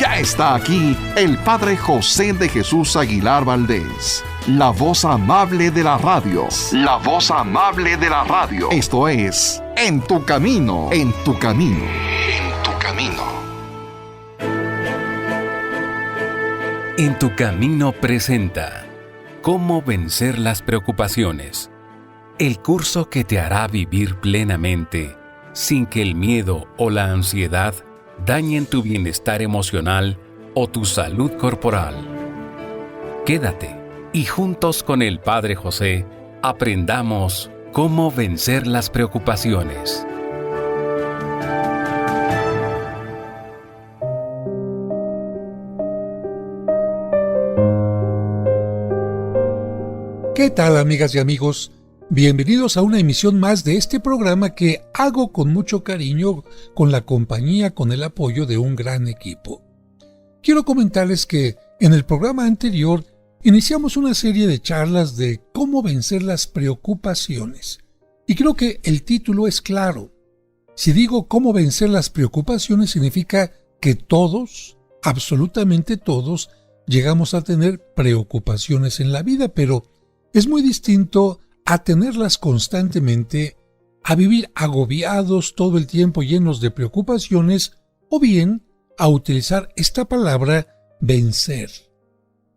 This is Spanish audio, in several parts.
Ya está aquí el Padre José de Jesús Aguilar Valdés, la voz amable de la radio. La voz amable de la radio. Esto es En tu Camino, en tu Camino, en tu Camino. En tu Camino presenta Cómo vencer las preocupaciones. El curso que te hará vivir plenamente, sin que el miedo o la ansiedad dañen tu bienestar emocional o tu salud corporal. Quédate y juntos con el Padre José aprendamos cómo vencer las preocupaciones. ¿Qué tal, amigas y amigos? Bienvenidos a una emisión más de este programa que hago con mucho cariño, con la compañía, con el apoyo de un gran equipo. Quiero comentarles que en el programa anterior iniciamos una serie de charlas de cómo vencer las preocupaciones. Y creo que el título es claro. Si digo cómo vencer las preocupaciones, significa que todos, absolutamente todos, llegamos a tener preocupaciones en la vida, pero es muy distinto a tenerlas constantemente, a vivir agobiados todo el tiempo llenos de preocupaciones, o bien a utilizar esta palabra vencer.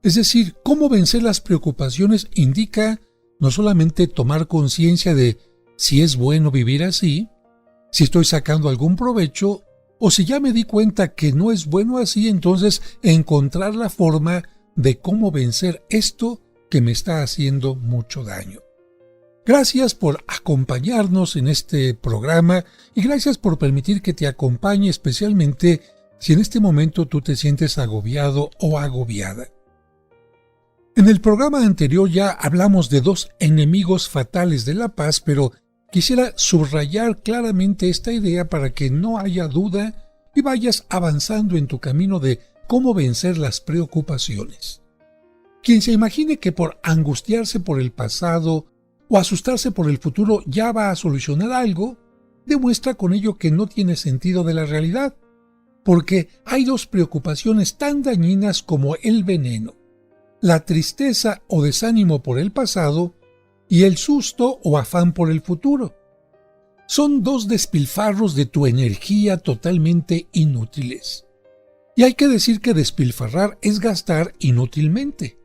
Es decir, cómo vencer las preocupaciones indica no solamente tomar conciencia de si es bueno vivir así, si estoy sacando algún provecho, o si ya me di cuenta que no es bueno así, entonces encontrar la forma de cómo vencer esto que me está haciendo mucho daño. Gracias por acompañarnos en este programa y gracias por permitir que te acompañe, especialmente si en este momento tú te sientes agobiado o agobiada. En el programa anterior ya hablamos de dos enemigos fatales de la paz, pero quisiera subrayar claramente esta idea para que no haya duda y vayas avanzando en tu camino de cómo vencer las preocupaciones. Quien se imagine que por angustiarse por el pasado o asustarse por el futuro ya va a solucionar algo, demuestra con ello que no tiene sentido de la realidad, porque hay dos preocupaciones tan dañinas como el veneno: la tristeza o desánimo por el pasado y el susto o afán por el futuro. Son dos despilfarros de tu energía totalmente inútiles. Y hay que decir que despilfarrar es gastar inútilmente.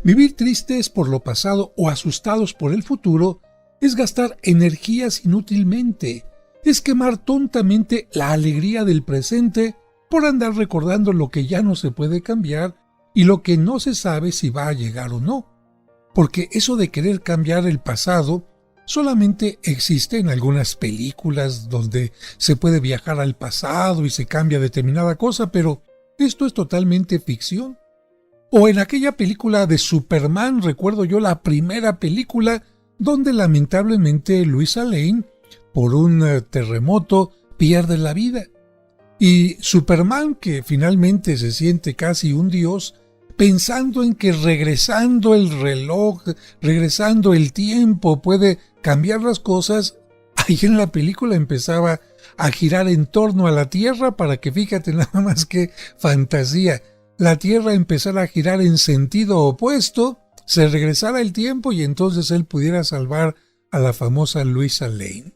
Vivir tristes por lo pasado o asustados por el futuro es gastar energías inútilmente, es quemar tontamente la alegría del presente por andar recordando lo que ya no se puede cambiar y lo que no se sabe si va a llegar o no. Porque eso de querer cambiar el pasado solamente existe en algunas películas donde se puede viajar al pasado y se cambia determinada cosa, pero esto es totalmente ficción. O en aquella película de Superman, recuerdo yo la primera película, donde lamentablemente Luisa Lane, por un terremoto, pierde la vida. Y Superman, que finalmente se siente casi un dios, pensando en que regresando el reloj, regresando el tiempo, puede cambiar las cosas, ahí en la película empezaba a girar en torno a la Tierra para que, fíjate nada más que fantasía, la Tierra empezara a girar en sentido opuesto, se regresara el tiempo y entonces él pudiera salvar a la famosa Luisa Lane.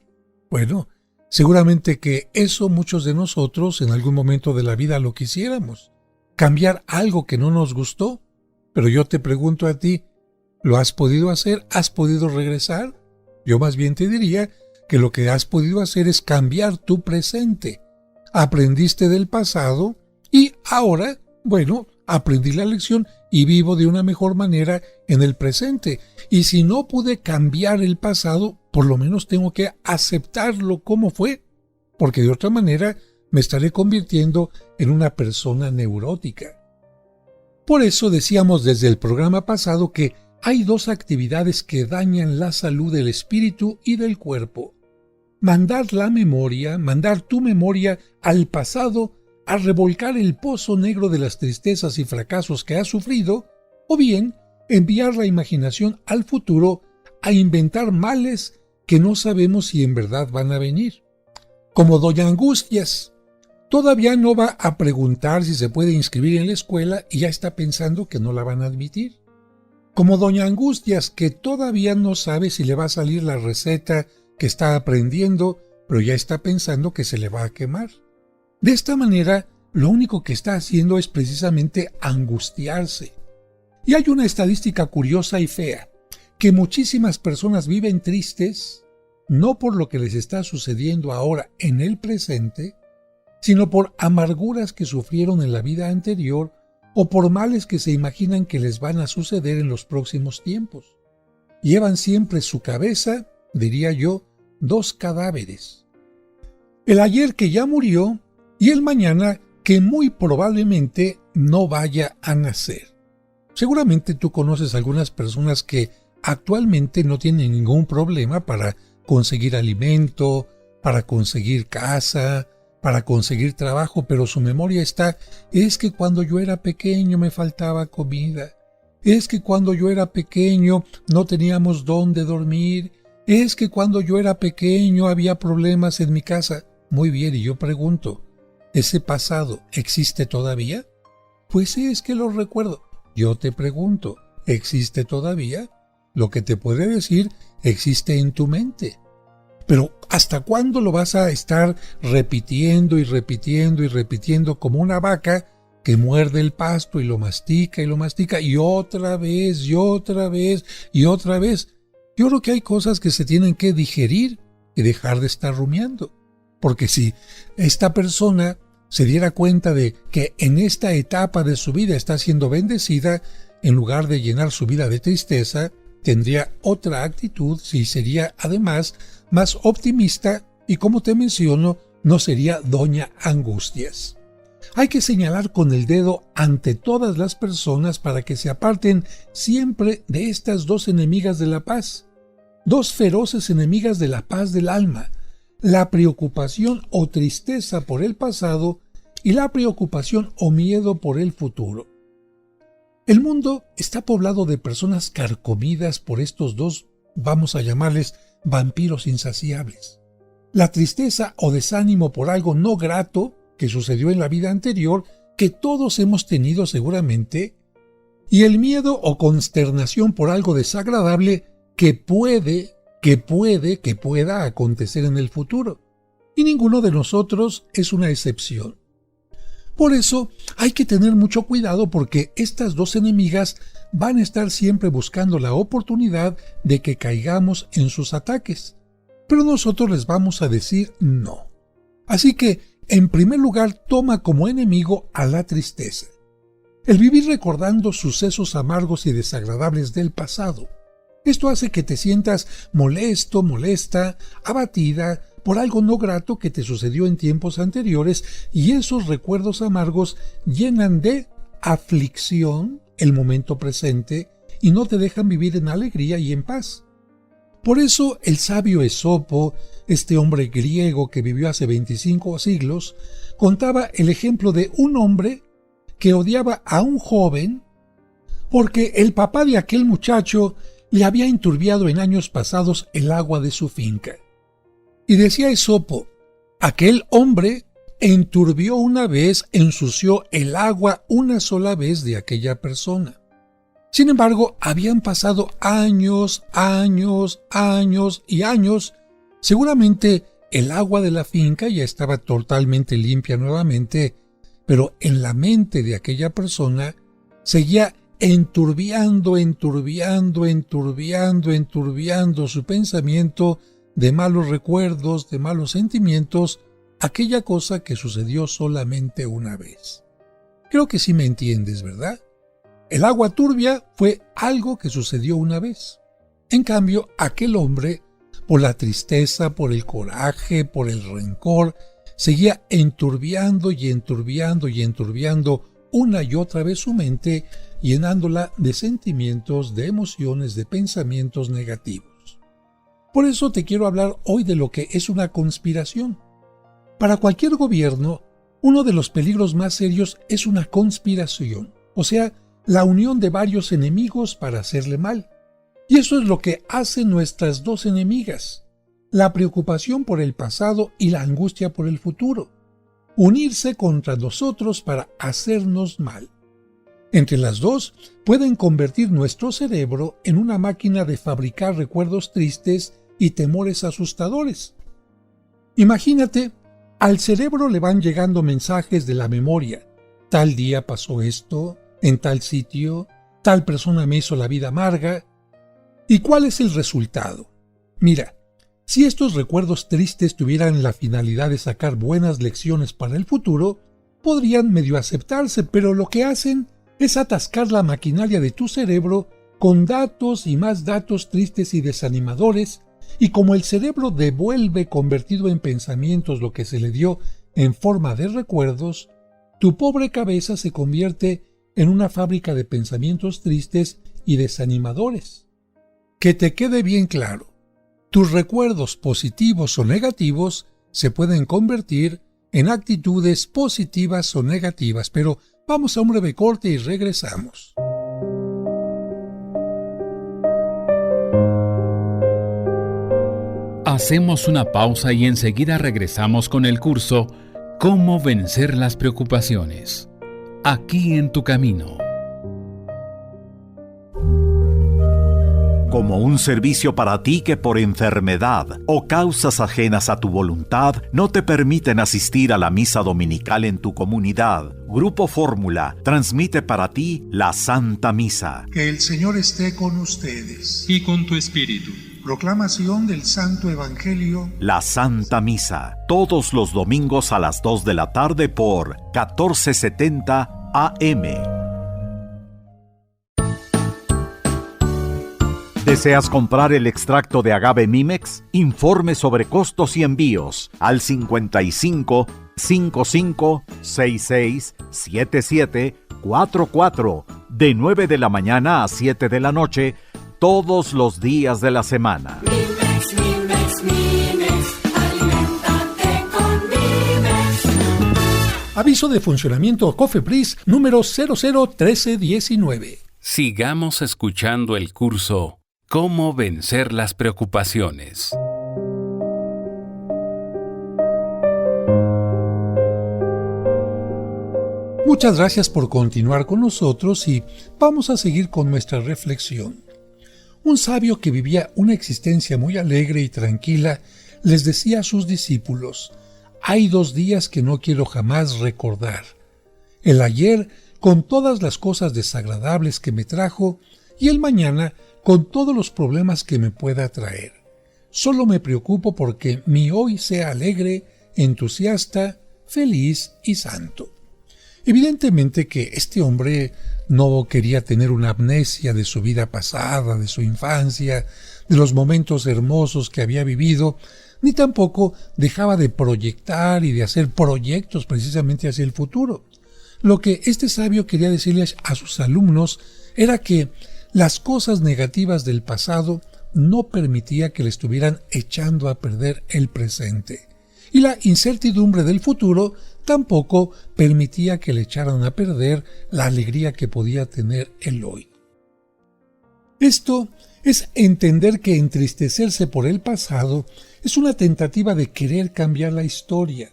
Bueno, seguramente que eso muchos de nosotros en algún momento de la vida lo quisiéramos. Cambiar algo que no nos gustó. Pero yo te pregunto a ti, ¿lo has podido hacer? ¿Has podido regresar? Yo más bien te diría que lo que has podido hacer es cambiar tu presente. Aprendiste del pasado y ahora, bueno, aprendí la lección y vivo de una mejor manera en el presente. Y si no pude cambiar el pasado, por lo menos tengo que aceptarlo como fue, porque de otra manera me estaré convirtiendo en una persona neurótica. Por eso decíamos desde el programa pasado que hay dos actividades que dañan la salud del espíritu y del cuerpo. Mandar tu memoria al pasado a revolcar el pozo negro de las tristezas y fracasos que has sufrido, o bien enviar la imaginación al futuro a inventar males que no sabemos si en verdad van a venir. Como Doña Angustias. Todavía no va a preguntar si se puede inscribir en la escuela y ya está pensando que no la van a admitir. Como doña Angustias, que todavía no sabe si le va a salir la receta que está aprendiendo, pero ya está pensando que se le va a quemar. De esta manera, lo único que está haciendo es precisamente angustiarse. Y hay una estadística curiosa y fea, que muchísimas personas viven tristes, no por lo que les está sucediendo ahora en el presente, sino por amarguras que sufrieron en la vida anterior o por males que se imaginan que les van a suceder en los próximos tiempos. Llevan siempre su cabeza, diría yo, 2 cadáveres. El ayer que ya murió y el mañana que muy probablemente no vaya a nacer. Seguramente tú conoces algunas personas que actualmente no tienen ningún problema para conseguir alimento, para conseguir casa, para conseguir trabajo, pero su memoria es que cuando yo era pequeño me faltaba comida, es que cuando yo era pequeño no teníamos dónde dormir, es que cuando yo era pequeño había problemas en mi casa. Muy bien, y yo pregunto, ¿ese pasado existe todavía? Pues es que lo recuerdo. Yo te pregunto, ¿existe todavía? Lo que te puede decir existe en tu mente. Pero ¿hasta cuándo lo vas a estar repitiendo y repitiendo y repitiendo como una vaca que muerde el pasto y lo mastica y otra vez y otra vez y otra vez? Yo creo que hay cosas que se tienen que digerir y dejar de estar rumiando. Porque si esta persona se diera cuenta de que en esta etapa de su vida está siendo bendecida, en lugar de llenar su vida de tristeza, tendría otra actitud y sería además más optimista y, como te menciono, no sería doña Angustias. Hay que señalar con el dedo ante todas las personas para que se aparten siempre de estas 2 enemigas de la paz, 2 feroces enemigas de la paz del alma, la preocupación o tristeza por el pasado y la preocupación o miedo por el futuro. El mundo está poblado de personas carcomidas por estos 2, vamos a llamarles vampiros insaciables. La tristeza o desánimo por algo no grato que sucedió en la vida anterior, que todos hemos tenido seguramente, y el miedo o consternación por algo desagradable que pueda acontecer en el futuro. Y ninguno de nosotros es una excepción. Por eso hay que tener mucho cuidado porque estas 2 enemigas van a estar siempre buscando la oportunidad de que caigamos en sus ataques. Pero nosotros les vamos a decir no. Así que, en primer lugar, toma como enemigo a la tristeza. El vivir recordando sucesos amargos y desagradables del pasado. Esto hace que te sientas molesto, molesta, abatida por algo no grato que te sucedió en tiempos anteriores, y esos recuerdos amargos llenan de aflicción el momento presente y no te dejan vivir en alegría y en paz. Por eso el sabio Esopo, este hombre griego que vivió hace 25 siglos, contaba el ejemplo de un hombre que odiaba a un joven porque el papá de aquel muchacho le había enturbiado en años pasados el agua de su finca. Y decía Esopo, aquel hombre enturbió una vez, ensució el agua una sola vez de aquella persona. Sin embargo, habían pasado años y años. Seguramente el agua de la finca ya estaba totalmente limpia nuevamente, pero en la mente de aquella persona seguía enturbiando su pensamiento de malos recuerdos, de malos sentimientos, aquella cosa que sucedió solamente una vez. Creo que sí me entiendes, ¿verdad? El agua turbia fue algo que sucedió una vez. En cambio, aquel hombre, por la tristeza, por el coraje, por el rencor, seguía enturbiando una y otra vez su mente, llenándola de sentimientos, de emociones, de pensamientos negativos. Por eso te quiero hablar hoy de lo que es una conspiración. Para cualquier gobierno, uno de los peligros más serios es una conspiración, o sea, la unión de varios enemigos para hacerle mal. Y eso es lo que hacen nuestras 2 enemigas, la preocupación por el pasado y la angustia por el futuro. unirse contra nosotros para hacernos mal. Entre las dos pueden convertir nuestro cerebro en una máquina de fabricar recuerdos tristes y temores asustadores. Imagínate, al cerebro le van llegando mensajes de la memoria. Tal día pasó esto, en tal sitio, tal persona me hizo la vida amarga. ¿Y cuál es el resultado? Mira, si estos recuerdos tristes tuvieran la finalidad de sacar buenas lecciones para el futuro, podrían medio aceptarse, pero lo que hacen es atascar la maquinaria de tu cerebro con datos y más datos tristes y desanimadores, y como el cerebro devuelve convertido en pensamientos lo que se le dio en forma de recuerdos, tu pobre cabeza se convierte en una fábrica de pensamientos tristes y desanimadores. Que te quede bien claro, tus recuerdos positivos o negativos se pueden convertir en actitudes positivas o negativas, pero vamos a un breve corte y regresamos. Hacemos una pausa y enseguida regresamos con el curso Cómo vencer las preocupaciones. Aquí en tu camino. Como un servicio para ti que por enfermedad o causas ajenas a tu voluntad no te permiten asistir a la misa dominical en tu comunidad, Grupo Fórmula transmite para ti la Santa Misa. Que el Señor esté con ustedes. Y con tu espíritu. Proclamación del Santo Evangelio. La Santa Misa, todos los domingos a las 2 de la tarde por 1470 AM. ¿Deseas comprar el extracto de agave Mimex? Informe sobre costos y envíos al 55 55 66 77 44 de 9 de la mañana a 7 de la noche todos los días de la semana. Mimex, Mimex, Mimex, aliméntate con Mimex. Aviso de funcionamiento COFEPRIS número 001319. Sigamos escuchando el curso Cómo vencer las preocupaciones. Muchas gracias por continuar con nosotros y vamos a seguir con nuestra reflexión. Un sabio que vivía una existencia muy alegre y tranquila les decía a sus discípulos: hay 2 días que no quiero jamás recordar. El ayer con todas las cosas desagradables que me trajo y el mañana con todos los problemas que me pueda traer. Solo me preocupo porque mi hoy sea alegre, entusiasta, feliz y santo. Evidentemente que este hombre no quería tener una amnesia de su vida pasada, de su infancia, de los momentos hermosos que había vivido, ni tampoco dejaba de proyectar y de hacer proyectos precisamente hacia el futuro. Lo que este sabio quería decirles a sus alumnos era que las cosas negativas del pasado no permitía que le estuvieran echando a perder el presente. Y la incertidumbre del futuro tampoco permitía que le echaran a perder la alegría que podía tener el hoy. Esto es entender que entristecerse por el pasado es una tentativa de querer cambiar la historia,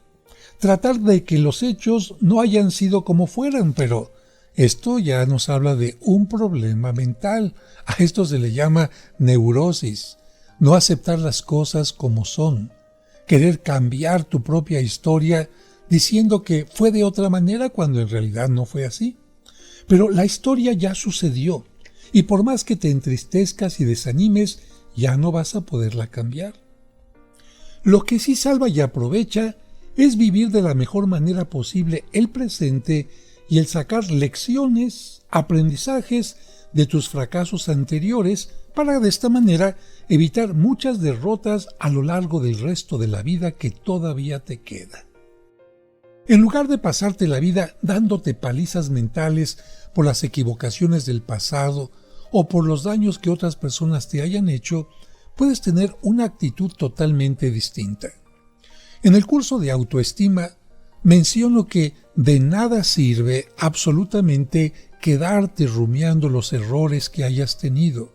tratar de que los hechos no hayan sido como fueran, pero esto ya nos habla de un problema mental. A esto se le llama neurosis, no aceptar las cosas como son, querer cambiar tu propia historia diciendo que fue de otra manera cuando en realidad no fue así. Pero la historia ya sucedió y por más que te entristezcas y desanimes, ya no vas a poderla cambiar. Lo que sí salva y aprovecha es vivir de la mejor manera posible el presente y el sacar lecciones, aprendizajes de tus fracasos anteriores para de esta manera evitar muchas derrotas a lo largo del resto de la vida que todavía te queda. En lugar de pasarte la vida dándote palizas mentales por las equivocaciones del pasado o por los daños que otras personas te hayan hecho, puedes tener una actitud totalmente distinta. En el curso de autoestima menciono que de nada sirve absolutamente quedarte rumiando los errores que hayas tenido,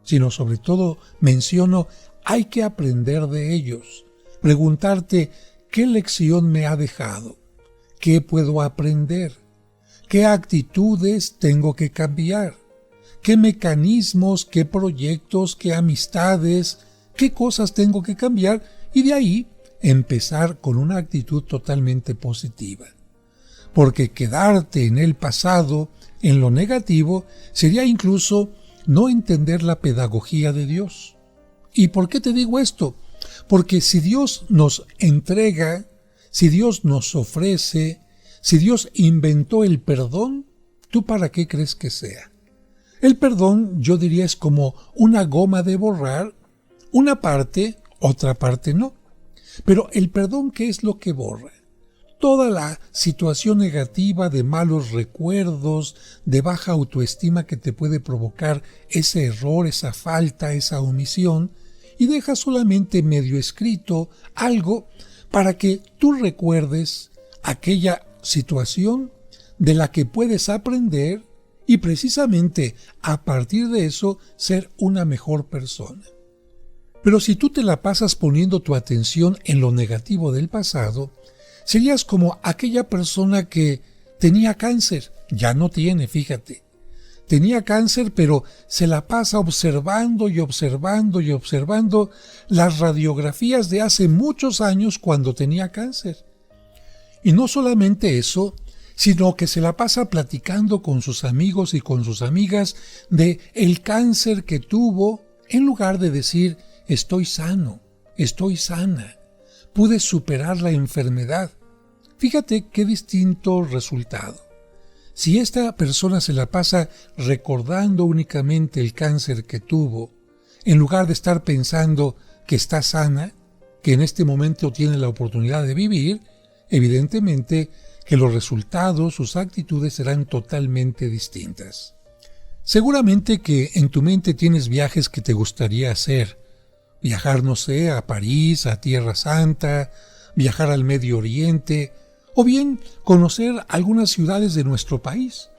sino sobre todo menciono hay que aprender de ellos, preguntarte qué lección me ha dejado, ¿Qué puedo aprender? ¿Qué actitudes tengo que cambiar? ¿Qué mecanismos, qué proyectos, qué amistades, qué cosas tengo que cambiar? Y de ahí empezar con una actitud totalmente positiva. Porque quedarte en el pasado, en lo negativo, sería incluso no entender la pedagogía de Dios. ¿Y por qué te digo esto? Porque si Dios nos entrega, si Dios nos ofrece, si Dios inventó el perdón, ¿tú para qué crees que sea? El perdón, yo diría, es como una goma de borrar, una parte, otra parte no. Pero el perdón, ¿qué es lo que borra? Toda la situación negativa de malos recuerdos, de baja autoestima que te puede provocar ese error, esa falta, esa omisión, y deja solamente medio escrito algo para que tú recuerdes aquella situación de la que puedes aprender y precisamente a partir de eso ser una mejor persona. Pero si tú te la pasas poniendo tu atención en lo negativo del pasado, serías como aquella persona que tenía cáncer, ya no tiene, fíjate. Tenía cáncer, pero se la pasa observando y observando y observando las radiografías de hace muchos años cuando tenía cáncer. Y no solamente eso, sino que se la pasa platicando con sus amigos y con sus amigas de el cáncer que tuvo, en lugar de decir, estoy sano, estoy sana, pude superar la enfermedad. Fíjate qué distinto resultado. Si esta persona se la pasa recordando únicamente el cáncer que tuvo, en lugar de estar pensando que está sana, que en este momento tiene la oportunidad de vivir, evidentemente que los resultados, sus actitudes serán totalmente distintas. Seguramente que en tu mente tienes viajes que te gustaría hacer. Viajar, no sé, a París, a Tierra Santa, viajar al Medio Oriente, o bien conocer algunas ciudades de nuestro país.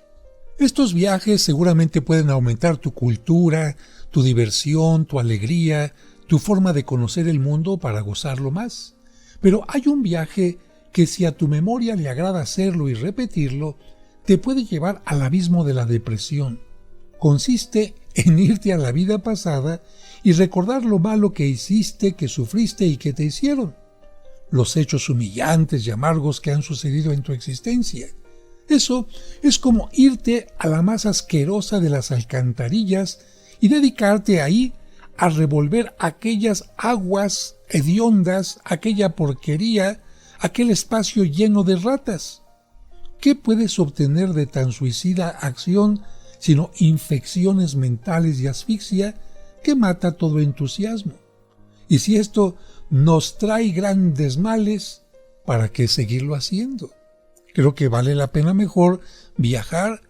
Estos viajes seguramente pueden aumentar tu cultura, tu diversión, tu alegría, tu forma de conocer el mundo para gozarlo más. Pero hay un viaje que si a tu memoria le agrada hacerlo y repetirlo, te puede llevar al abismo de la depresión. Consiste en irte a la vida pasada y recordar lo malo que hiciste, que sufriste y que te hicieron. Los hechos humillantes y amargos que han sucedido en tu existencia. Eso es como irte a la más asquerosa de las alcantarillas y dedicarte ahí a revolver aquellas aguas hediondas, aquella porquería, aquel espacio lleno de ratas. ¿Qué puedes obtener de tan suicida acción sino infecciones mentales y asfixia que mata todo entusiasmo? Y si esto nos trae grandes males, ¿para qué seguirlo haciendo? Creo que vale la pena mejor viajar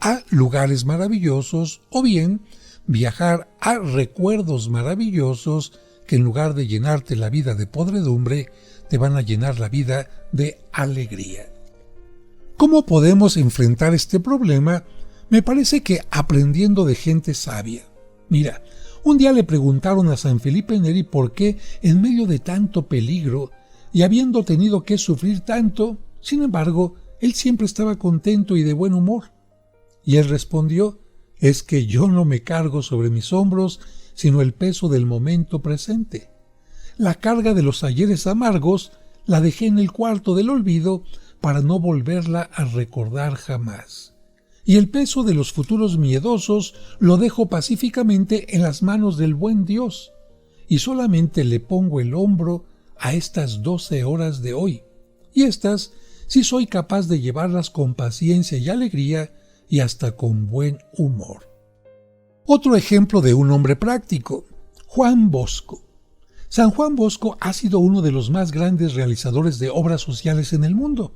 a lugares maravillosos o bien viajar a recuerdos maravillosos que en lugar de llenarte la vida de podredumbre, te van a llenar la vida de alegría. ¿Cómo podemos enfrentar este problema? Me parece que aprendiendo de gente sabia. Mira, un día le preguntaron a San Felipe Neri por qué, en medio de tanto peligro y habiendo tenido que sufrir tanto, sin embargo, él siempre estaba contento y de buen humor. Y él respondió, es que yo no me cargo sobre mis hombros, sino el peso del momento presente. La carga de los ayeres amargos la dejé en el cuarto del olvido para no volverla a recordar jamás. Y el peso de los futuros miedosos lo dejo pacíficamente en las manos del buen Dios, y solamente le pongo el hombro a estas 12 horas de hoy, y estas sí soy capaz de llevarlas con paciencia y alegría y hasta con buen humor. Otro ejemplo de un hombre práctico, Juan Bosco. San Juan Bosco ha sido uno de los más grandes realizadores de obras sociales en el mundo.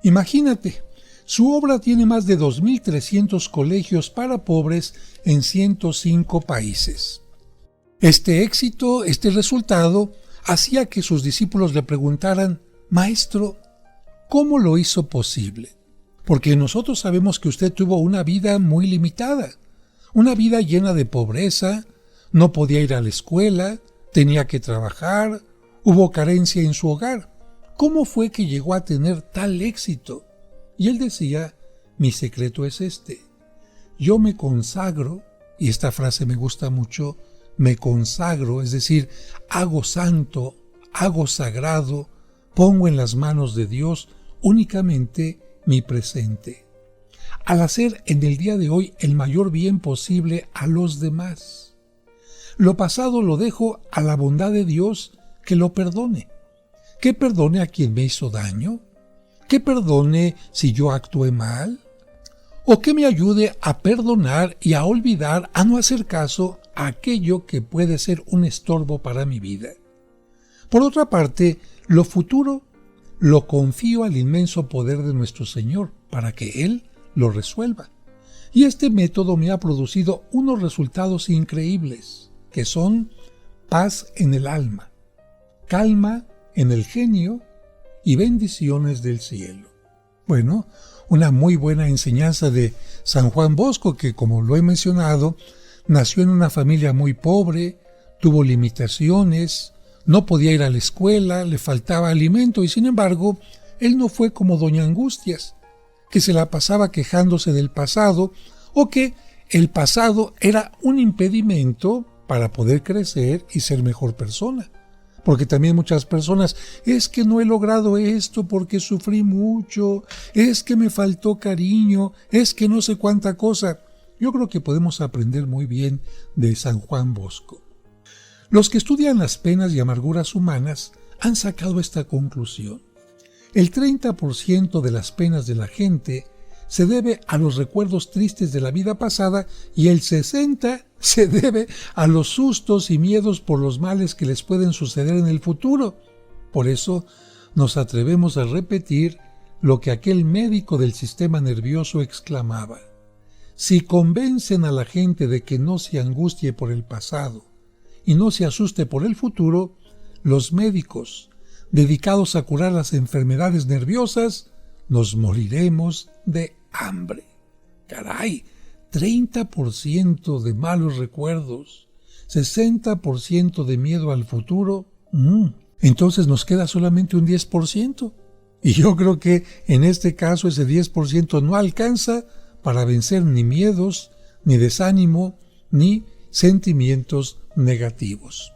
Imagínate, su obra tiene más de 2.300 colegios para pobres en 105 países. Este éxito, este resultado, hacía que sus discípulos le preguntaran, Maestro, ¿cómo lo hizo posible? Porque nosotros sabemos que usted tuvo una vida muy limitada, una vida llena de pobreza, no podía ir a la escuela, tenía que trabajar, hubo carencia en su hogar. ¿cómo fue que llegó a tener tal éxito? Y él decía, mi secreto es este: yo me consagro, y esta frase me gusta mucho, me consagro, es decir, hago santo, hago sagrado, pongo en las manos de Dios únicamente mi presente, al hacer en el día de hoy el mayor bien posible a los demás. Lo pasado lo dejo a la bondad de Dios, que lo perdone. Que perdone a quien me hizo daño, que perdone si yo actué mal, o que me ayude a perdonar y a olvidar, a no hacer caso a aquello que puede ser un estorbo para mi vida. Por otra parte, lo futuro lo confío al inmenso poder de nuestro Señor para que Él lo resuelva. Y este método me ha producido unos resultados increíbles, que son paz en el alma, calma en el genio y bendiciones del cielo. Bueno, una muy buena enseñanza de San Juan Bosco, que, como lo he mencionado, nació en una familia muy pobre, tuvo limitaciones, no podía ir a la escuela, le faltaba alimento y, sin embargo, él no fue como Doña Angustias, que se la pasaba quejándose del pasado, o que el pasado era un impedimento para poder crecer y ser mejor persona. Porque también muchas personas, es que no he logrado esto porque sufrí mucho, es que me faltó cariño, es que no sé cuánta cosa. Yo creo que podemos aprender muy bien de San Juan Bosco. Los que estudian las penas y amarguras humanas han sacado esta conclusión. El 30% de las penas de la gente se debe a los recuerdos tristes de la vida pasada y el 60% se debe a los sustos y miedos por los males que les pueden suceder en el futuro. Por eso nos atrevemos a repetir lo que aquel médico del sistema nervioso exclamaba: si convencen a la gente de que no se angustie por el pasado y no se asuste por el futuro, los médicos, dedicados a curar las enfermedades nerviosas, nos moriremos de hambre. ¡Caray! 30% de malos recuerdos, 60% de miedo al futuro. Entonces nos queda solamente un 10%. Y yo creo que en este caso ese 10% no alcanza para vencer ni miedos, ni desánimo, ni sentimientos negativos.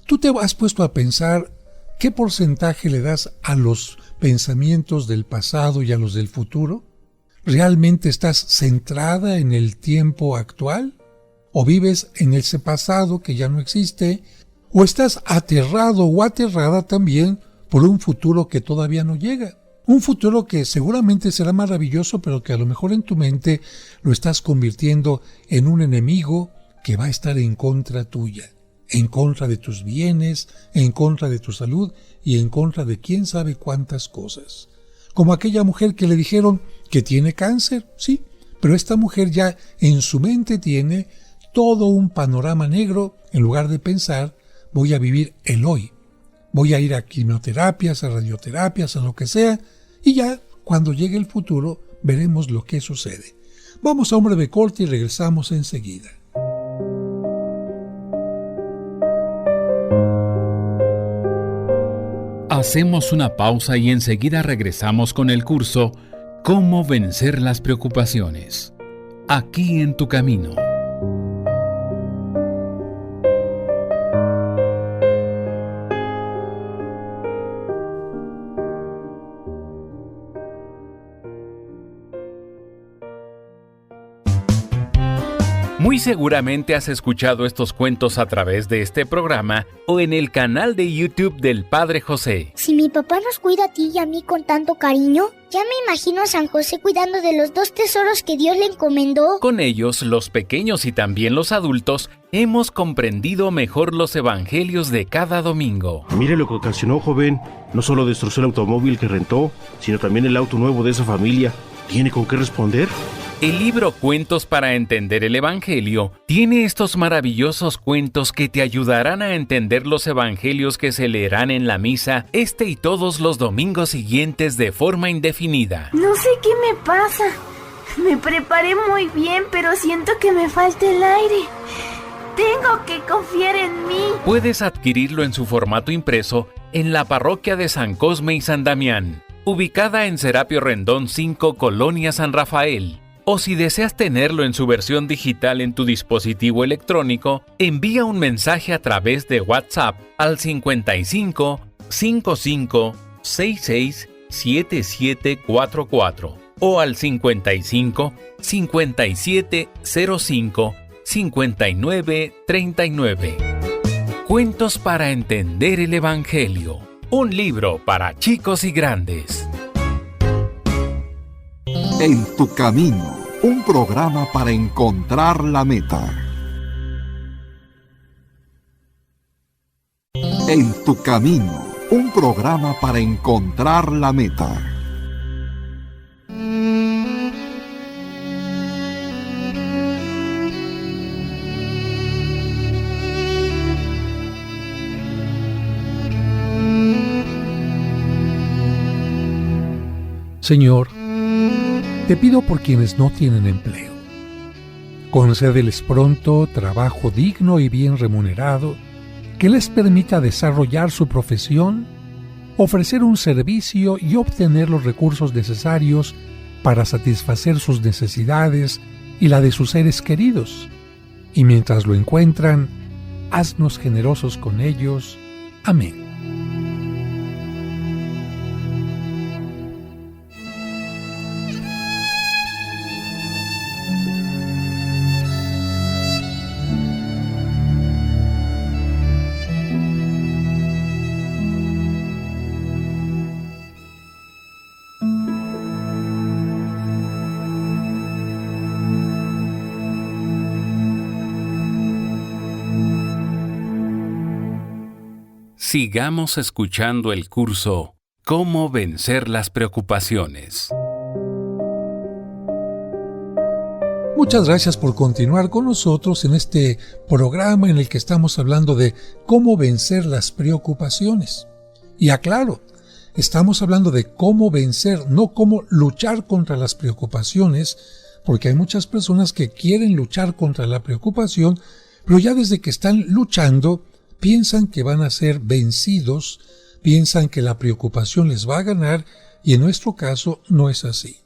¿Tú te has puesto a pensar qué porcentaje le das a los pensamientos del pasado y a los del futuro? ¿Realmente estás centrada en el tiempo actual? ¿O vives en ese pasado que ya no existe? ¿O estás aterrado o aterrada también por un futuro que todavía no llega? Un futuro que seguramente será maravilloso, pero que a lo mejor en tu mente lo estás convirtiendo en un enemigo que va a estar en contra tuya, en contra de tus bienes, en contra de tu salud y en contra de quién sabe cuántas cosas. Como aquella mujer que le dijeron que tiene cáncer, sí, pero esta mujer ya en su mente tiene todo un panorama negro. En lugar de pensar, voy a vivir el hoy, voy a ir a quimioterapias, a radioterapias, a lo que sea, y ya cuando llegue el futuro veremos lo que sucede. Vamos a un breve corte y regresamos enseguida. Hacemos una pausa y enseguida regresamos con el curso Cómo vencer las preocupaciones. Aquí en tu camino. Muy seguramente has escuchado estos cuentos a través de este programa o en el canal de YouTube del Padre José. Si mi papá nos cuida a ti y a mí con tanto cariño, ya me imagino a San José cuidando de los 2 tesoros que Dios le encomendó. Con ellos, los pequeños y también los adultos, hemos comprendido mejor los evangelios de cada domingo. Mire lo que ocasionó, joven. No solo destrozó el automóvil que rentó, sino también el auto nuevo de esa familia. ¿Tiene con qué responder? El libro Cuentos para entender el Evangelio tiene estos maravillosos cuentos que te ayudarán a entender los evangelios que se leerán en la misa este y todos los domingos siguientes de forma indefinida. No sé qué me pasa. Me preparé muy bien, pero siento que me falta el aire. Tengo que confiar en mí. Puedes adquirirlo en su formato impreso en la parroquia de San Cosme y San Damián, ubicada en Serapio Rendón 5, Colonia San Rafael. O si deseas tenerlo en su versión digital en tu dispositivo electrónico, envía un mensaje a través de WhatsApp al 55 55 66 7744 o al 55 57 05 59 39. Cuentos para entender el Evangelio. Un libro para chicos y grandes. En tu camino, un programa para encontrar la meta. En tu camino, un programa para encontrar la meta. Señor, te pido por quienes no tienen empleo. Concédeles pronto trabajo digno y bien remunerado que les permita desarrollar su profesión, ofrecer un servicio y obtener los recursos necesarios para satisfacer sus necesidades y la de sus seres queridos. Y mientras lo encuentran, haznos generosos con ellos. Amén. Sigamos escuchando el curso ¿Cómo vencer las preocupaciones? Muchas gracias por continuar con nosotros en este programa en el que estamos hablando de cómo vencer las preocupaciones. Y aclaro, estamos hablando de cómo vencer, no cómo luchar contra las preocupaciones, porque hay muchas personas que quieren luchar contra la preocupación, pero ya desde que están luchando, piensan que van a ser vencidos, piensan que la preocupación les va a ganar, y en nuestro caso no es así.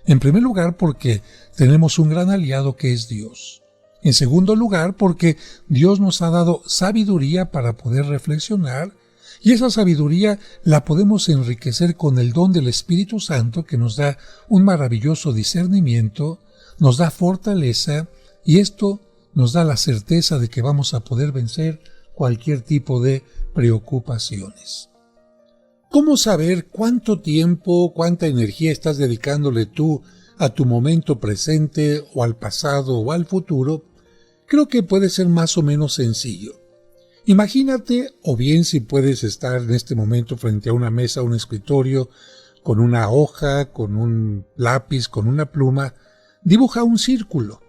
En primer lugar, porque tenemos un gran aliado que es Dios. En segundo lugar, porque Dios nos ha dado sabiduría para poder reflexionar, y esa sabiduría la podemos enriquecer con el don del Espíritu Santo, que nos da un maravilloso discernimiento, nos da fortaleza, y esto nos da la certeza de que vamos a poder vencer cualquier tipo de preocupaciones. ¿Cómo saber cuánto tiempo, cuánta energía estás dedicándole tú a tu momento presente o al pasado o al futuro? Creo que puede ser más o menos sencillo. Imagínate, o bien si puedes estar en este momento frente a una mesa o un escritorio, con una hoja, con un lápiz, con una pluma, dibuja un círculo.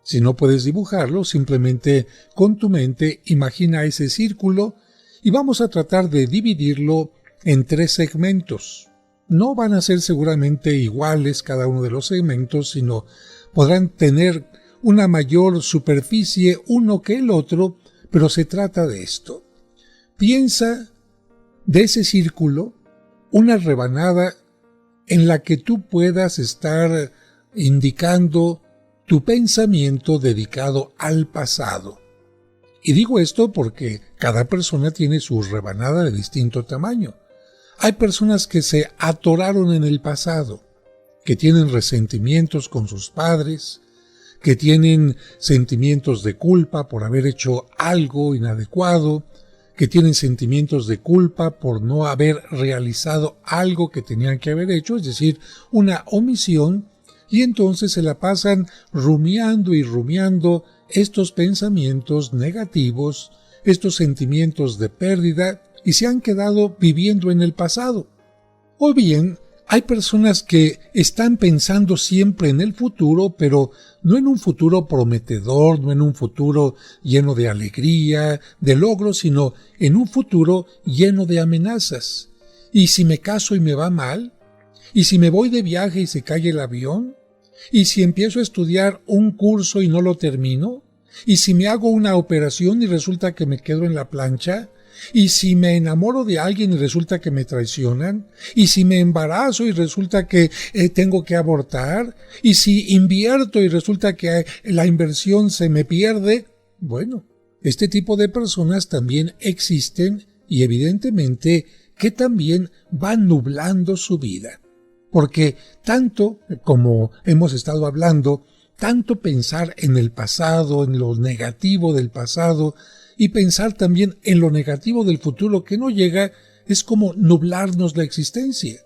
Si no puedes dibujarlo, simplemente con tu mente imagina ese círculo y vamos a tratar de dividirlo en 3 segmentos. No van a ser seguramente iguales cada uno de los segmentos, sino podrán tener una mayor superficie uno que el otro, pero se trata de esto. Piensa de ese círculo una rebanada en la que tú puedas estar indicando tu pensamiento dedicado al pasado. Y digo esto porque cada persona tiene su rebanada de distinto tamaño. Hay personas que se atoraron en el pasado, que tienen resentimientos con sus padres, que tienen sentimientos de culpa por haber hecho algo inadecuado, que tienen sentimientos de culpa por no haber realizado algo que tenían que haber hecho, es decir, una omisión, y entonces se la pasan rumiando y rumiando estos pensamientos negativos, estos sentimientos de pérdida, y se han quedado viviendo en el pasado. O bien, hay personas que están pensando siempre en el futuro, pero no en un futuro prometedor, no en un futuro lleno de alegría, de logros, sino en un futuro lleno de amenazas. ¿Y si me caso y me va mal? ¿Y si me voy de viaje y se cae el avión? ¿Y si empiezo a estudiar un curso y no lo termino? ¿Y si me hago una operación y resulta que me quedo en la plancha? ¿Y si me enamoro de alguien y resulta que me traicionan? ¿Y si me embarazo y resulta que tengo que abortar? ¿Y si invierto y resulta que la inversión se me pierde? Bueno, este tipo de personas también existen y evidentemente que también van nublando su vida. Porque tanto como hemos estado hablando, tanto pensar en el pasado, en lo negativo del pasado, y pensar también en lo negativo del futuro que no llega, es como nublarnos la existencia.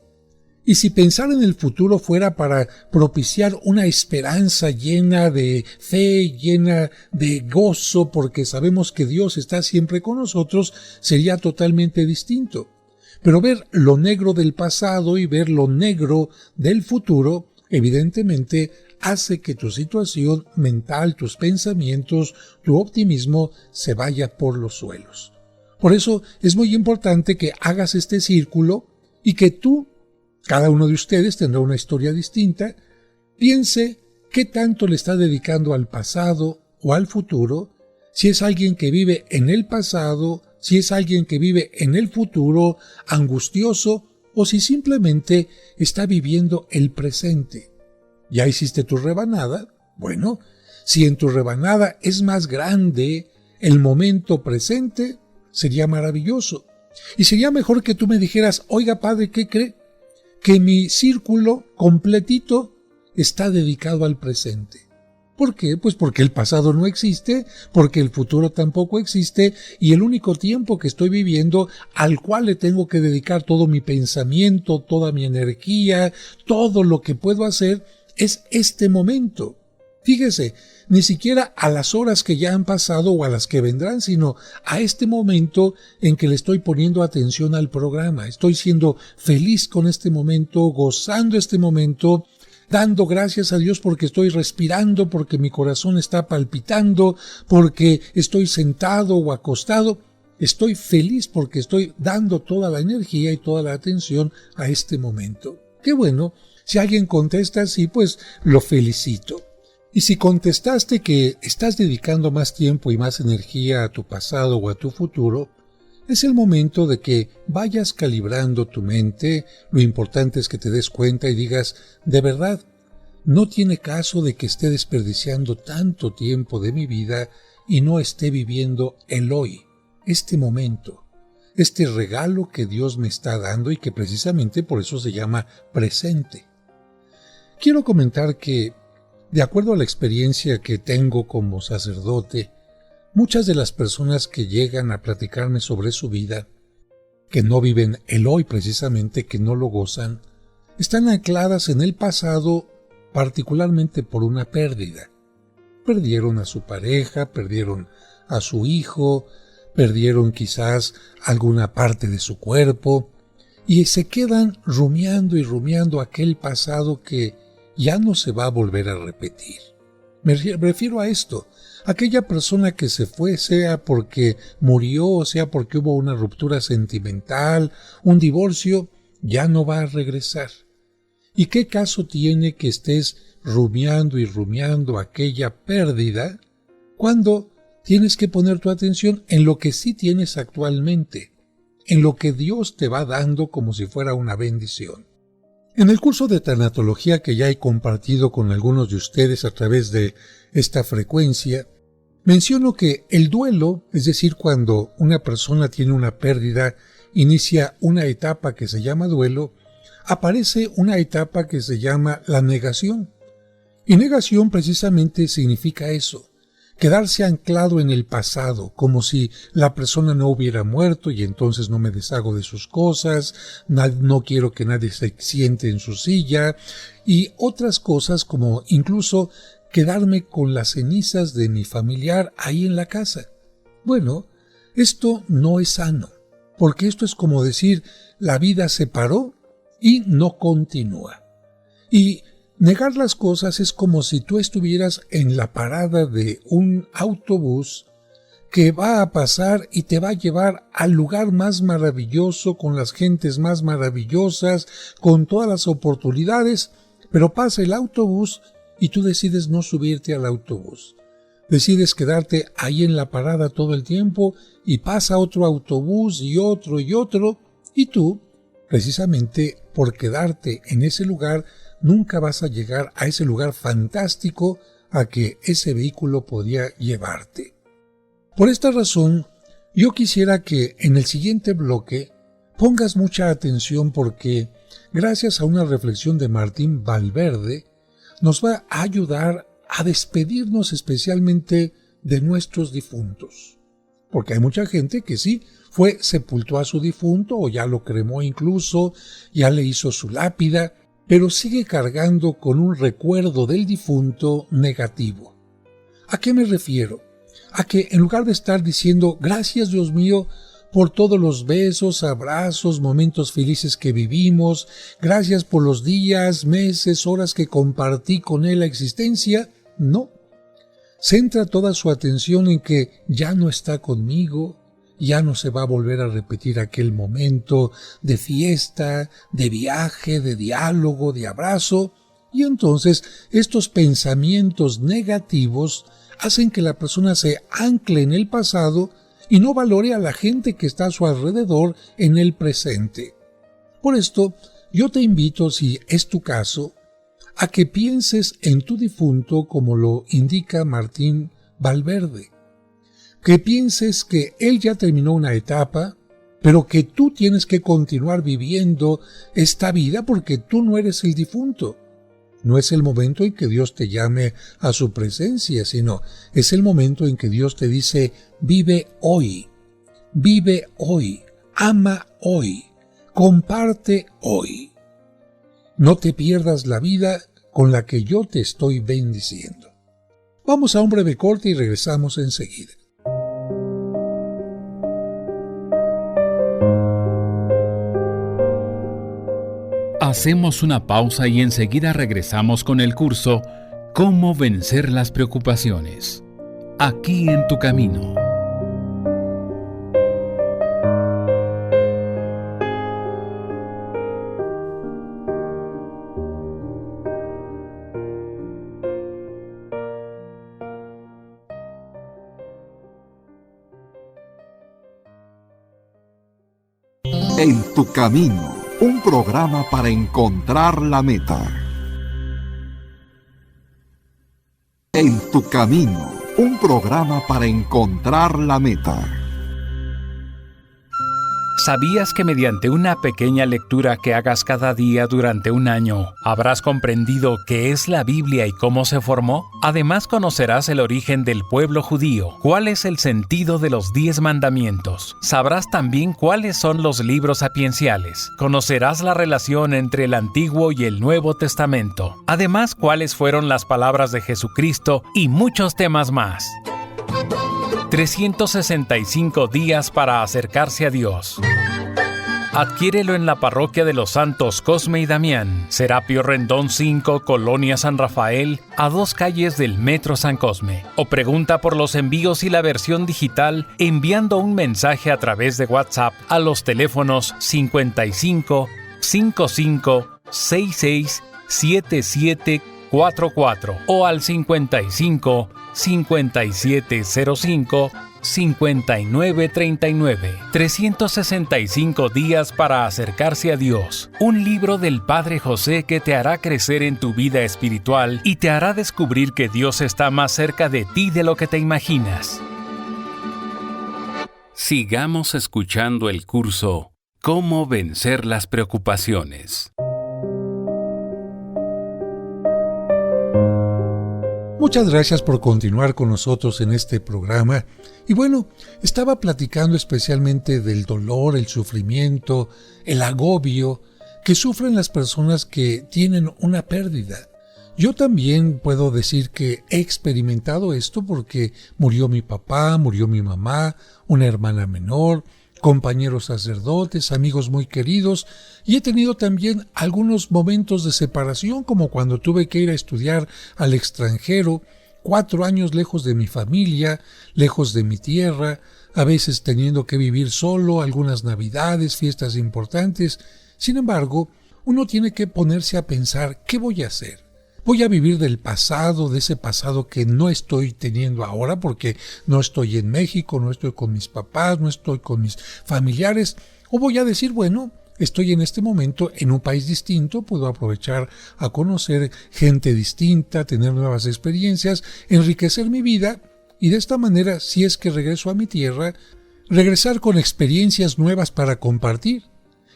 Y si pensar en el futuro fuera para propiciar una esperanza llena de fe, llena de gozo, porque sabemos que Dios está siempre con nosotros, sería totalmente distinto. Pero ver lo negro del pasado y ver lo negro del futuro, evidentemente, hace que tu situación mental, tus pensamientos, tu optimismo se vaya por los suelos. Por eso es muy importante que hagas este círculo y que tú, cada uno de ustedes tendrá una historia distinta, piense qué tanto le está dedicando al pasado o al futuro, si es alguien que vive en el pasado, si es alguien que vive en el futuro, angustioso, o si simplemente está viviendo el presente. ¿Ya hiciste tu rebanada? Bueno, si en tu rebanada es más grande el momento presente, sería maravilloso. Y sería mejor que tú me dijeras, oiga padre, ¿qué cree? Que mi círculo completito está dedicado al presente. ¿Por qué? Pues porque el pasado no existe, porque el futuro tampoco existe, y el único tiempo que estoy viviendo, al cual le tengo que dedicar todo mi pensamiento, toda mi energía, todo lo que puedo hacer, es este momento. Fíjese, ni siquiera a las horas que ya han pasado o a las que vendrán, sino a este momento en que le estoy poniendo atención al programa. Estoy siendo feliz con este momento, gozando este momento, dando gracias a Dios porque estoy respirando, porque mi corazón está palpitando, porque estoy sentado o acostado. Estoy feliz porque estoy dando toda la energía y toda la atención a este momento. ¡Qué bueno! Si alguien contesta así, pues lo felicito. Y si contestaste que estás dedicando más tiempo y más energía a tu pasado o a tu futuro, es el momento de que vayas calibrando tu mente. Lo importante es que te des cuenta y digas, de verdad, no tiene caso de que esté desperdiciando tanto tiempo de mi vida y no esté viviendo el hoy, este momento, este regalo que Dios me está dando y que precisamente por eso se llama presente. Quiero comentar que, de acuerdo a la experiencia que tengo como sacerdote, muchas de las personas que llegan a platicarme sobre su vida, que no viven el hoy precisamente, que no lo gozan, están ancladas en el pasado particularmente por una pérdida. Perdieron a su pareja, perdieron a su hijo, perdieron quizás alguna parte de su cuerpo, y se quedan rumiando y rumiando aquel pasado que ya no se va a volver a repetir. Me refiero a esto, aquella persona que se fue, sea porque murió o sea porque hubo una ruptura sentimental, un divorcio, ya no va a regresar. ¿Y qué caso tiene que estés rumiando y rumiando aquella pérdida cuando tienes que poner tu atención en lo que sí tienes actualmente, en lo que Dios te va dando como si fuera una bendición? En el curso de tanatología que ya he compartido con algunos de ustedes a través de esta frecuencia, menciono que el duelo, es decir, cuando una persona tiene una pérdida, inicia una etapa que se llama duelo, aparece una etapa que se llama la negación. Y negación precisamente significa eso, quedarse anclado en el pasado, como si la persona no hubiera muerto y entonces no me deshago de sus cosas, no quiero que nadie se siente en su silla, y otras cosas como incluso quedarme con las cenizas de mi familiar ahí en la casa. Bueno, esto no es sano, porque esto es como decir, la vida se paró y no continúa. Y negar las cosas es como si tú estuvieras en la parada de un autobús que va a pasar y te va a llevar al lugar más maravilloso, con las gentes más maravillosas, con todas las oportunidades, pero pasa el autobús y tú decides no subirte al autobús. Decides quedarte ahí en la parada todo el tiempo y pasa otro autobús y otro, y tú, precisamente por quedarte en ese lugar, nunca vas a llegar a ese lugar fantástico a que ese vehículo podía llevarte. Por esta razón, yo quisiera que en el siguiente bloque pongas mucha atención porque, gracias a una reflexión de Martín Valverde, nos va a ayudar a despedirnos especialmente de nuestros difuntos. Porque hay mucha gente que sí, sepultó a su difunto o ya lo cremó incluso, ya le hizo su lápida, pero sigue cargando con un recuerdo del difunto negativo. ¿A qué me refiero? A que en lugar de estar diciendo gracias Dios mío por todos los besos, abrazos, momentos felices que vivimos, gracias por los días, meses, horas que compartí con él la existencia, no. Centra toda su atención en que ya no está conmigo, ya no se va a volver a repetir aquel momento de fiesta, de viaje, de diálogo, de abrazo, y entonces estos pensamientos negativos hacen que la persona se ancle en el pasado y no valore a la gente que está a su alrededor en el presente. Por esto, yo te invito, si es tu caso, a que pienses en tu difunto como lo indica Martín Valverde. Que pienses que él ya terminó una etapa, pero que tú tienes que continuar viviendo esta vida porque tú no eres el difunto. No es el momento en que Dios te llame a su presencia, sino es el momento en que Dios te dice, vive hoy, ama hoy, comparte hoy. No te pierdas la vida con la que yo te estoy bendiciendo. Vamos a un breve corte y regresamos enseguida. Hacemos una pausa y enseguida regresamos con el curso Cómo vencer las preocupaciones. Aquí en tu camino. En tu camino, un programa para encontrar la meta. En tu camino, un programa para encontrar la meta. ¿Sabías que mediante una pequeña lectura que hagas cada día durante un año, habrás comprendido qué es la Biblia y cómo se formó? Además, conocerás el origen del pueblo judío, cuál es el sentido de los 10 mandamientos. Sabrás también cuáles son los libros sapienciales. Conocerás la relación entre el Antiguo y el Nuevo Testamento. Además, cuáles fueron las palabras de Jesucristo y muchos temas más. 365 días para acercarse a Dios. Adquiérelo en la parroquia de los santos Cosme y Damián, Serapio Rendón 5, Colonia San Rafael, a 2 calles del Metro San Cosme. O pregunta por los envíos y la versión digital enviando un mensaje a través de WhatsApp a los teléfonos 55 55 66 7744 o al 55 5705 5939. 365 días para acercarse a Dios. Un libro del Padre José que te hará crecer en tu vida espiritual y te hará descubrir que Dios está más cerca de ti de lo que te imaginas. Sigamos escuchando el curso Cómo vencer las preocupaciones. Muchas gracias por continuar con nosotros en este programa. Y bueno, estaba platicando especialmente del dolor, el sufrimiento, el agobio que sufren las personas que tienen una pérdida. Yo también puedo decir que he experimentado esto porque murió mi papá, murió mi mamá, una hermana menor, compañeros sacerdotes, amigos muy queridos, y he tenido también algunos momentos de separación, como cuando tuve que ir a estudiar al extranjero, 4 años lejos de mi familia, lejos de mi tierra, a veces teniendo que vivir solo, algunas navidades, fiestas importantes. Sin embargo, uno tiene que ponerse a pensar, ¿qué voy a hacer? Voy a vivir del pasado, de ese pasado que no estoy teniendo ahora porque no estoy en México, no estoy con mis papás, no estoy con mis familiares. O voy a decir, bueno, estoy en este momento en un país distinto, puedo aprovechar a conocer gente distinta, tener nuevas experiencias, enriquecer mi vida y de esta manera, si es que regreso a mi tierra, regresar con experiencias nuevas para compartir.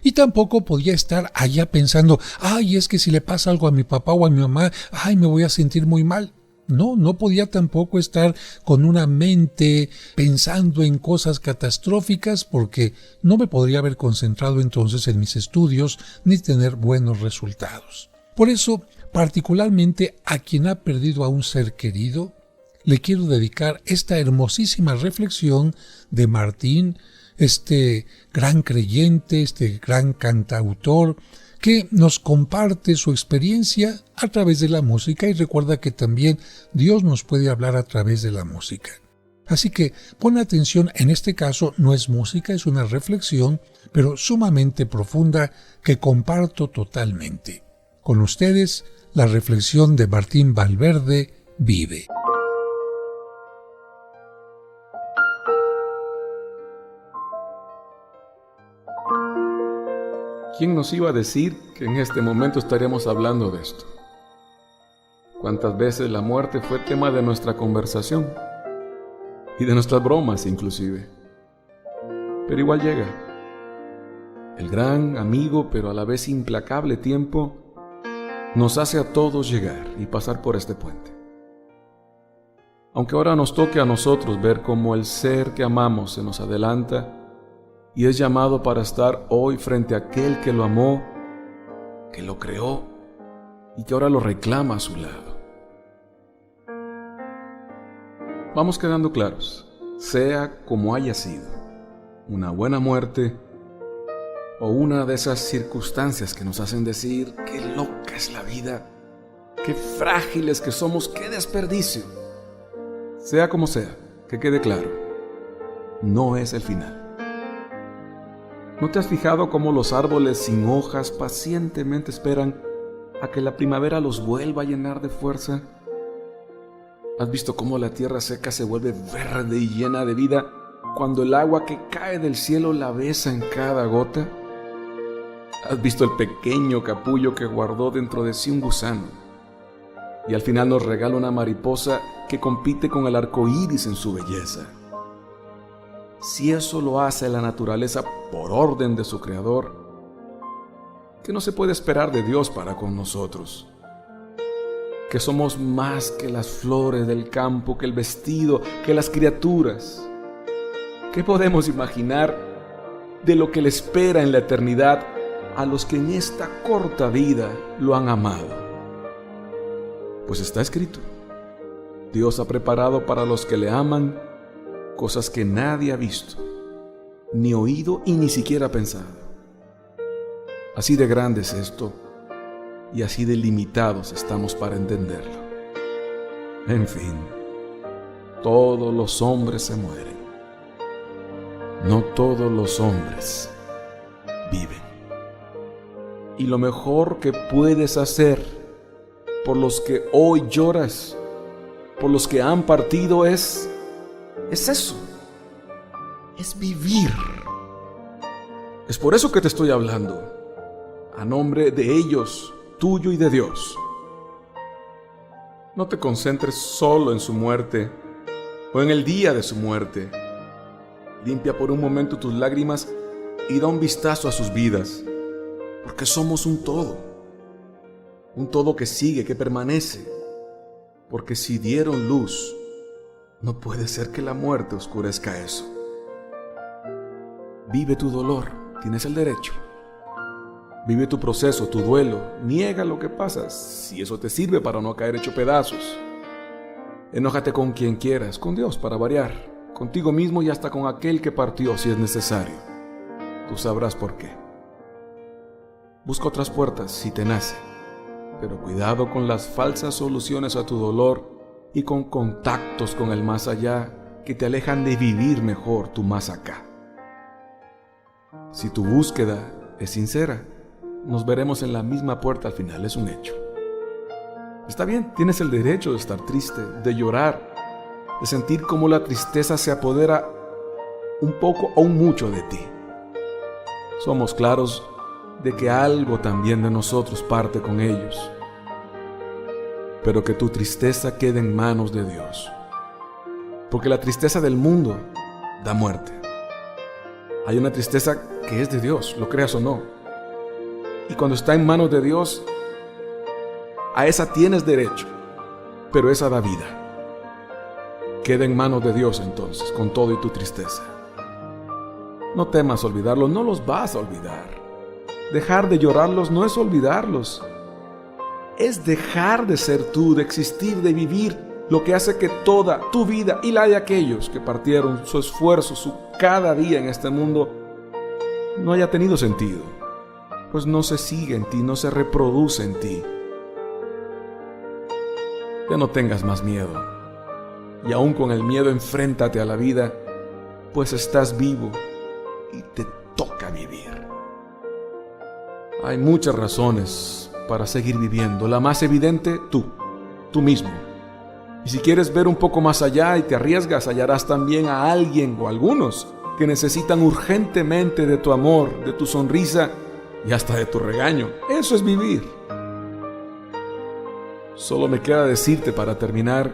Y tampoco podía estar allá pensando, ay, es que si le pasa algo a mi papá o a mi mamá, ay, me voy a sentir muy mal. No podía tampoco estar con una mente pensando en cosas catastróficas porque no me podría haber concentrado entonces en mis estudios ni tener buenos resultados. Por eso, particularmente a quien ha perdido a un ser querido, le quiero dedicar esta hermosísima reflexión de Martín, este gran creyente, este gran cantautor, que nos comparte su experiencia a través de la música y recuerda que también Dios nos puede hablar a través de la música. Así que pon atención, en este caso no es música, es una reflexión, pero sumamente profunda que comparto totalmente. Con ustedes, la reflexión de Martín Valverde, Vive. ¿Quién nos iba a decir que en este momento estaríamos hablando de esto? ¿Cuántas veces la muerte fue tema de nuestra conversación? Y de nuestras bromas inclusive. Pero igual llega. El gran, amigo, pero a la vez implacable tiempo nos hace a todos llegar y pasar por este puente. Aunque ahora nos toque a nosotros ver cómo el ser que amamos se nos adelanta y es llamado para estar hoy frente a aquel que lo amó, que lo creó y que ahora lo reclama a su lado. Vamos quedando claros, sea como haya sido, una buena muerte o una de esas circunstancias que nos hacen decir qué loca es la vida, qué frágiles que somos, qué desperdicio. Sea como sea, que quede claro, no es el final. ¿No te has fijado cómo los árboles sin hojas pacientemente esperan a que la primavera los vuelva a llenar de fuerza? ¿Has visto cómo la tierra seca se vuelve verde y llena de vida cuando el agua que cae del cielo la besa en cada gota? ¿Has visto el pequeño capullo que guardó dentro de sí un gusano y al final nos regala una mariposa que compite con el arco iris en su belleza? Si eso lo hace la naturaleza por orden de su creador, ¿qué no se puede esperar de Dios para con nosotros? Que somos más que las flores del campo, que el vestido, que las criaturas. ¿Qué podemos imaginar de lo que le espera en la eternidad a los que en esta corta vida lo han amado? Pues está escrito. Dios ha preparado para los que le aman cosas que nadie ha visto, ni oído y ni siquiera pensado. Así de grande es esto, y así de limitados estamos para entenderlo. En fin, todos los hombres se mueren. No todos los hombres viven. Y lo mejor que puedes hacer por los que hoy lloras, por los que han partido, es eso, es vivir. Es por eso que te estoy hablando, a nombre de ellos, tuyo y de Dios. No te concentres solo en su muerte o en el día de su muerte. Limpia por un momento tus lágrimas y da un vistazo a sus vidas, porque somos un todo que sigue, que permanece, porque si dieron luz, no puede ser que la muerte oscurezca eso. Vive tu dolor, tienes el derecho. Vive tu proceso, tu duelo, niega lo que pasa, si eso te sirve para no caer hecho pedazos. Enójate con quien quieras, con Dios para variar, contigo mismo y hasta con aquel que partió si es necesario. Tú sabrás por qué. Busca otras puertas si te nace, pero cuidado con las falsas soluciones a tu dolor y con contactos con el más allá que te alejan de vivir mejor tu más acá. Si tu búsqueda es sincera, nos veremos en la misma puerta al final, es un hecho. Está bien, tienes el derecho de estar triste, de llorar, de sentir cómo la tristeza se apodera un poco o un mucho de ti. Somos claros de que algo también de nosotros parte con ellos, pero que tu tristeza quede en manos de Dios, porque la tristeza del mundo da muerte. Hay una tristeza que es de Dios, lo creas o no, y cuando está en manos de Dios, a esa tienes derecho, pero esa da vida. Queda en manos de Dios entonces, con todo y tu tristeza. No temas olvidarlos, no los vas a olvidar. Dejar de llorarlos no es olvidarlos. Es dejar de ser tú, de existir, de vivir, lo que hace que toda tu vida y la de aquellos que partieron su esfuerzo, su cada día en este mundo, no haya tenido sentido. Pues no se sigue en ti, no se reproduce en ti. Ya no tengas más miedo. Y aún con el miedo enfréntate a la vida, pues estás vivo y te toca vivir. Hay muchas razones para seguir viviendo. La más evidente, tú mismo. Y si quieres ver un poco más allá y te arriesgas, hallarás también a alguien o algunos que necesitan urgentemente de tu amor, de tu sonrisa y hasta de tu regaño. Eso es vivir. Solo me queda decirte para terminar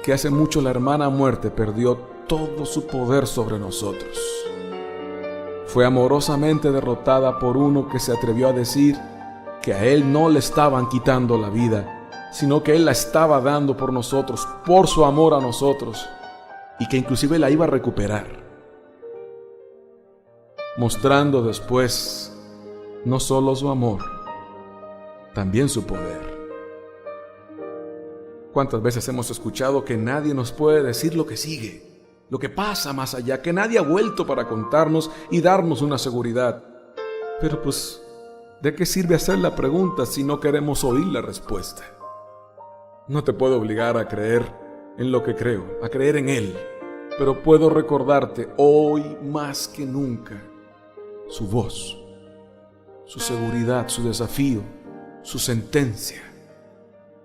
que hace mucho la hermana muerte perdió todo su poder sobre nosotros. Fue amorosamente derrotada por uno que se atrevió a decir que a él no le estaban quitando la vida, sino que él la estaba dando por nosotros, por su amor a nosotros, y que inclusive la iba a recuperar, mostrando después no solo su amor, también su poder. ¿Cuántas veces hemos escuchado que nadie nos puede decir lo que sigue, lo que pasa más allá, que nadie ha vuelto para contarnos y darnos una seguridad? Pero pues, ¿de qué sirve hacer la pregunta si no queremos oír la respuesta? No te puedo obligar a creer en lo que creo, a creer en Él, pero puedo recordarte hoy más que nunca su voz, su seguridad, su desafío, su sentencia.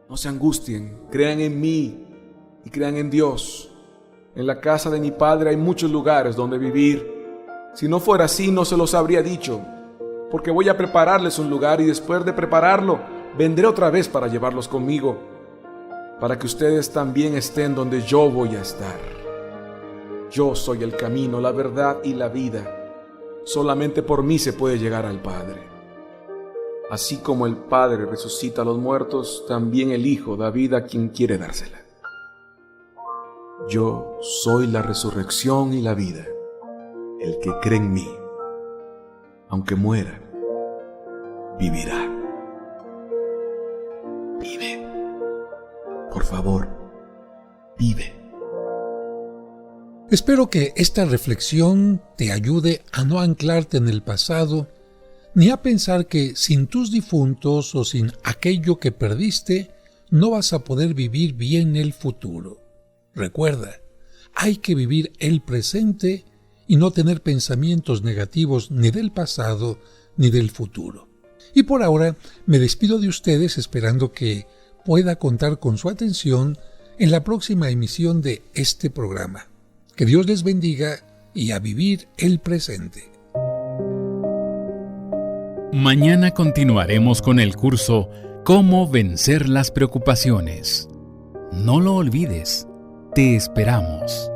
No se angustien, crean en mí y crean en Dios. En la casa de mi Padre hay muchos lugares donde vivir. Si no fuera así, no se los habría dicho, porque voy a prepararles un lugar y después de prepararlo, vendré otra vez para llevarlos conmigo, para que ustedes también estén donde yo voy a estar. Yo soy el camino, la verdad y la vida. Solamente por mí se puede llegar al Padre. Así como el Padre resucita a los muertos, también el Hijo da vida a quien quiere dársela. Yo soy la resurrección y la vida. El que cree en mí, aunque muera, vivirá. Vive. Por favor, vive. Espero que esta reflexión te ayude a no anclarte en el pasado, ni a pensar que sin tus difuntos o sin aquello que perdiste, no vas a poder vivir bien el futuro. Recuerda, hay que vivir el presente y no tener pensamientos negativos ni del pasado ni del futuro. Y por ahora me despido de ustedes esperando que pueda contar con su atención en la próxima emisión de este programa. Que Dios les bendiga y a vivir el presente. Mañana continuaremos con el curso Cómo vencer las preocupaciones. No lo olvides, te esperamos.